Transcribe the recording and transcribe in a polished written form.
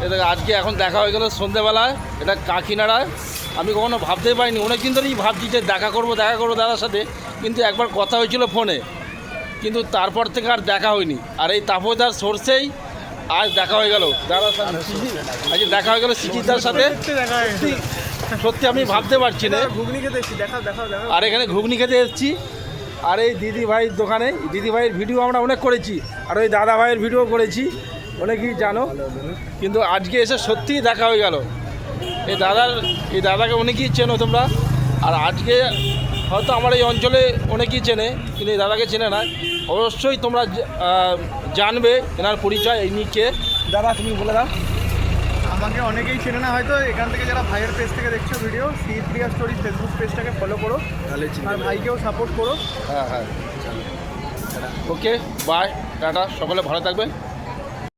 এটা আজকে এখন দেখা হয়ে গেল সন্ধ্যেবেলায়, এটা কাকিনাড়ায়। আমি কখনো ভাবতেই পারিনি, অনেক দিন ধরেই ভাবছি যে দেখা করবো দাদার সাথে, কিন্তু একবার কথা হয়েছিল ফোনে, কিন্তু তারপর থেকে আর দেখা হয়নি। আর এই তাপদার সোর্সেই আজ দেখা হয়ে গেল দাদার সাথে, আজকে দেখা হয়ে গেল সিজিদার সাথে। সত্যি আমি ভাবতে পারছি না। আর এখানে ঘুগনি খেতে এসেছি, আর এই দিদি ভাইয়ের দোকানে, দিদি ভাইয়ের ভিডিও আমরা অনেক করেছি, আর ওই দাদা ভাইয়ের ভিডিও করেছি, অনেকেই জানো। কিন্তু আজকে এসে সত্যিই দেখা হয়ে গেল। এই দাদাকে অনেকেই চেনো তোমরা, আর আজকে হয়তো আমার এই অঞ্চলে অনেকেই চেনে, কিন্তু এই দাদাকে চেনে না। অবশ্যই তোমরা জানবে এনার পরিচয়, এই নিয়ে কে। দাদা তুমি বলে দাও। আমাকে অনেকেই চেনে না হয়তো, এখান থেকে যারা ভাইয়ের পেজ থেকে দেখছো ভিডিও, প্রিয়া স্টোরি ফেসবুক পেজটাকে ফলো করো, আর ভাইকেও সাপোর্ট করো। হ্যাঁ, ওকে, বাই, টাটা, সকলে ভালো থাকবে।